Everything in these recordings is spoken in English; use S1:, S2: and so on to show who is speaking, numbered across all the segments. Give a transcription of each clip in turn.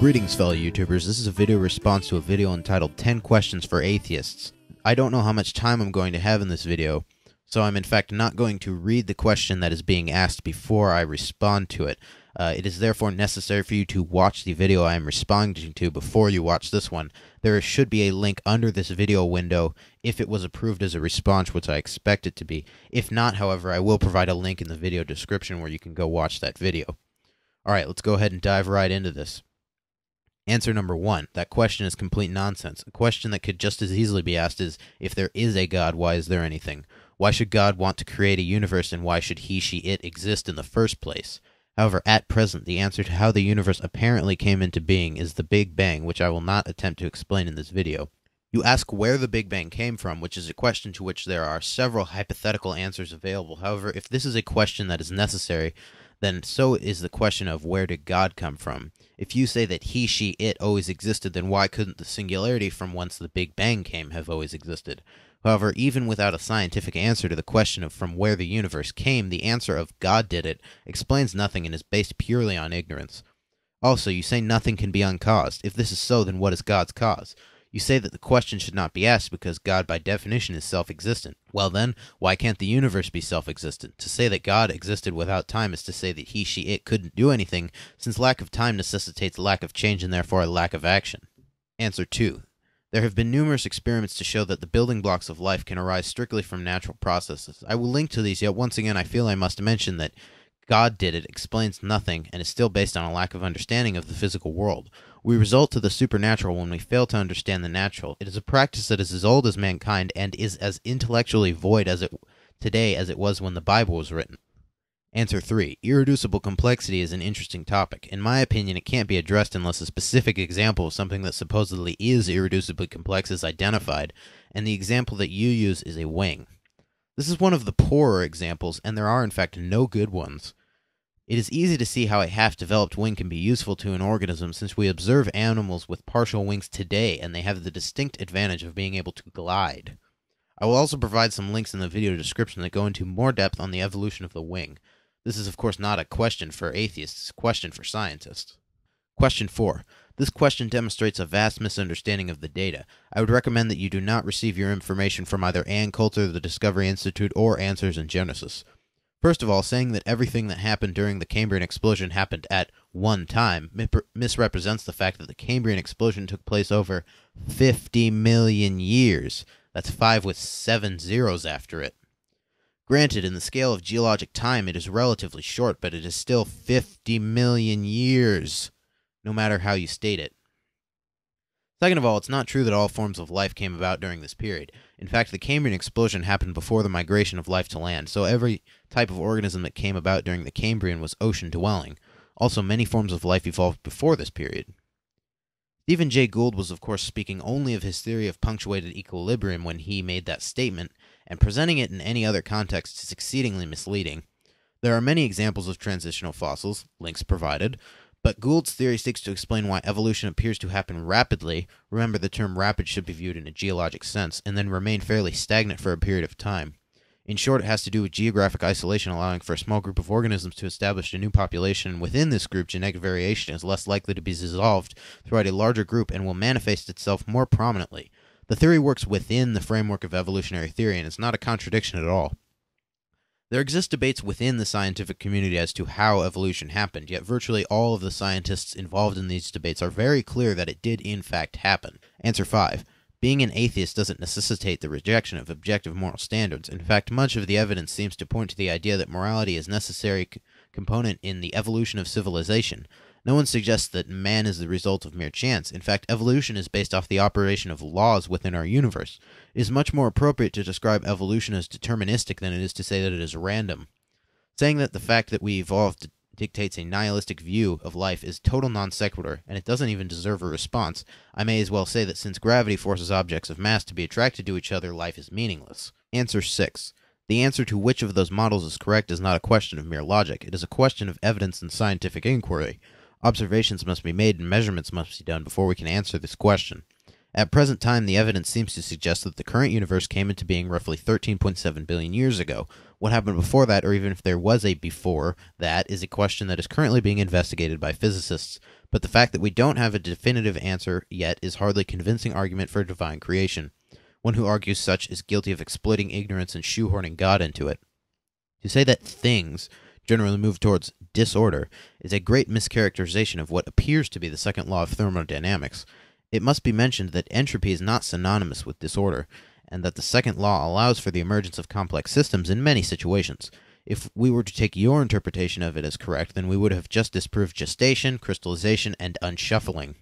S1: Greetings, fellow YouTubers. This is a video response to a video entitled 10 Questions for Atheists. I don't know how much time I'm going to have in this video, so I'm in fact not going to read the question that is being asked before I respond to it. It is therefore necessary for you to watch the video I am responding to before you watch this one. There should be a link under this video window if it was approved as a response, which I expect it to be. If not, however, I will provide a link in the video description where you can go watch that video. Alright, let's go ahead and dive right into this. Answer number 1. That question is complete nonsense. A question that could just as easily be asked is, if there is a God, why is there anything? Why should God want to create a universe, and why should he, she, it exist in the first place? However, at present, the answer to how the universe apparently came into being is the Big Bang, which I will not attempt to explain in this video. You ask where the Big Bang came from, which is a question to which there are several hypothetical answers available. However, if this is a question that is necessary, then so is the question of where did God come from. If you say that he, she, it always existed, then why couldn't the singularity from whence the Big Bang came have always existed? However, even without a scientific answer to the question of from where the universe came, the answer of God did it explains nothing and is based purely on ignorance. Also, you say nothing can be uncaused. If this is so, then what is God's cause? You say that the question should not be asked because God by definition is self-existent. Well then, why can't the universe be self-existent? To say that God existed without time is to say that he, she, it couldn't do anything, since lack of time necessitates lack of change and therefore a lack of action. Answer 2. There have been numerous experiments to show that the building blocks of life can arise strictly from natural processes. I will link to these, yet once again I feel I must mention that God did it explains nothing and is still based on a lack of understanding of the physical world. We resort to the supernatural when we fail to understand the natural. It is a practice that is as old as mankind and is as intellectually void today as it was when the Bible was written. Answer 3. Irreducible complexity is an interesting topic. In my opinion, it can't be addressed unless a specific example of something that supposedly is irreducibly complex is identified, and the example that you use is a wing. This is one of the poorer examples, and there are in fact no good ones. It is easy to see how a half-developed wing can be useful to an organism since we observe animals with partial wings today and they have the distinct advantage of being able to glide. I will also provide some links in the video description that go into more depth on the evolution of the wing. This is of course not a question for atheists, it's a question for scientists. Question 4. This question demonstrates a vast misunderstanding of the data. I would recommend that you do not receive your information from either Ann Coulter, the Discovery Institute, or Answers in Genesis. First of all, saying that everything that happened during the Cambrian explosion happened at one time misrepresents the fact that the Cambrian explosion took place over 50 million years. That's 5 with 7 zeros after it. Granted, in the scale of geologic time, it is relatively short, but it is still 50 million years, no matter how you state it. Second of all, it's not true that all forms of life came about during this period. In fact, the Cambrian explosion happened before the migration of life to land, so every type of organism that came about during the Cambrian was ocean-dwelling. Also, many forms of life evolved before this period. Stephen Jay Gould was of course speaking only of his theory of punctuated equilibrium when he made that statement, and presenting it in any other context is exceedingly misleading. There are many examples of transitional fossils, links provided, but Gould's theory seeks to explain why evolution appears to happen rapidly, remember the term rapid should be viewed in a geologic sense, and then remain fairly stagnant for a period of time. In short, it has to do with geographic isolation allowing for a small group of organisms to establish a new population, and within this group genetic variation is less likely to be dissolved throughout a larger group and will manifest itself more prominently. The theory works within the framework of evolutionary theory, and it's not a contradiction at all. There exist debates within the scientific community as to how evolution happened, yet virtually all of the scientists involved in these debates are very clear that it did in fact happen. Answer 5. Being an atheist doesn't necessitate the rejection of objective moral standards. In fact, much of the evidence seems to point to the idea that morality is a necessary component in the evolution of civilization. No one suggests that man is the result of mere chance. In fact, evolution is based off the operation of laws within our universe. It is much more appropriate to describe evolution as deterministic than it is to say that it is random. Saying that the fact that we evolved dictates a nihilistic view of life is total non sequitur, and it doesn't even deserve a response. I may as well say that since gravity forces objects of mass to be attracted to each other, life is meaningless. Answer 6. The answer to which of those models is correct is not a question of mere logic. It is a question of evidence and scientific inquiry. Observations must be made and measurements must be done before we can answer this question. At present time, the evidence seems to suggest that the current universe came into being roughly 13.7 billion years ago. What happened before that, or even if there was a before that, is a question that is currently being investigated by physicists. But the fact that we don't have a definitive answer yet is hardly a convincing argument for divine creation. One who argues such is guilty of exploiting ignorance and shoehorning God into it. To say that things generally move towards disorder is a great mischaracterization of what appears to be the second law of thermodynamics. It must be mentioned that entropy is not synonymous with disorder, and that the second law allows for the emergence of complex systems in many situations. If we were to take your interpretation of it as correct, then we would have just disproved gestation, crystallization, and unshuffling.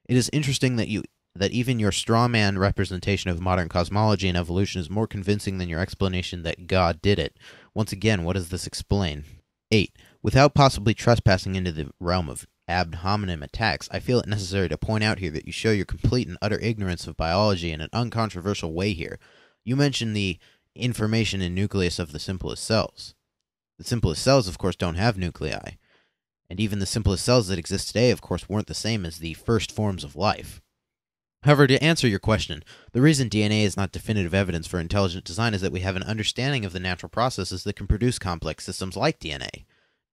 S1: It is interesting that even your straw man representation of modern cosmology and evolution is more convincing than your explanation that God did it. Once again, what does this explain? 8. Without possibly trespassing into the realm of ad hominem attacks, I feel it necessary to point out here that you show your complete and utter ignorance of biology in an uncontroversial way here. You mention the information and nucleus of the simplest cells. The simplest cells, of course, don't have nuclei. And even the simplest cells that exist today, of course, weren't the same as the first forms of life. However, to answer your question, the reason DNA is not definitive evidence for intelligent design is that we have an understanding of the natural processes that can produce complex systems like DNA.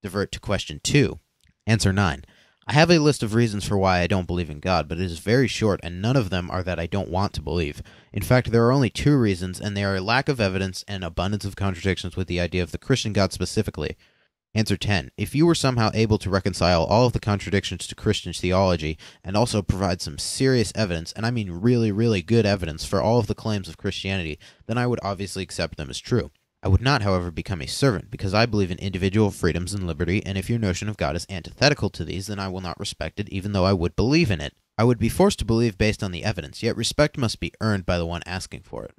S1: Divert to question 2. Answer 9. I have a list of reasons for why I don't believe in God, but it is very short, and none of them are that I don't want to believe. In fact, there are only 2 reasons, and they are a lack of evidence and abundance of contradictions with the idea of the Christian God specifically. Answer 10. If you were somehow able to reconcile all of the contradictions to Christian theology and also provide some serious evidence, and I mean really, really good evidence for all of the claims of Christianity, then I would obviously accept them as true. I would not, however, become a servant, because I believe in individual freedoms and liberty, and if your notion of God is antithetical to these, then I will not respect it, even though I would believe in it. I would be forced to believe based on the evidence, yet respect must be earned by the one asking for it.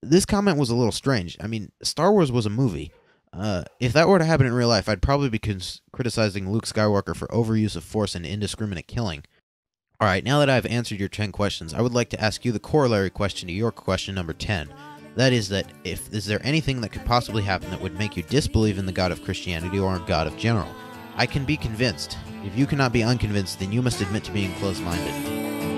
S1: This comment was a little strange. I mean, Star Wars was a movie. If that were to happen in real life, I'd probably be criticizing Luke Skywalker for overuse of force and indiscriminate killing. Alright, now that I've answered your 10 questions, I would like to ask you the corollary question to your question number 10. That is is there anything that could possibly happen that would make you disbelieve in the God of Christianity or God of general? I can be convinced. If you cannot be unconvinced, then you must admit to being closed-minded.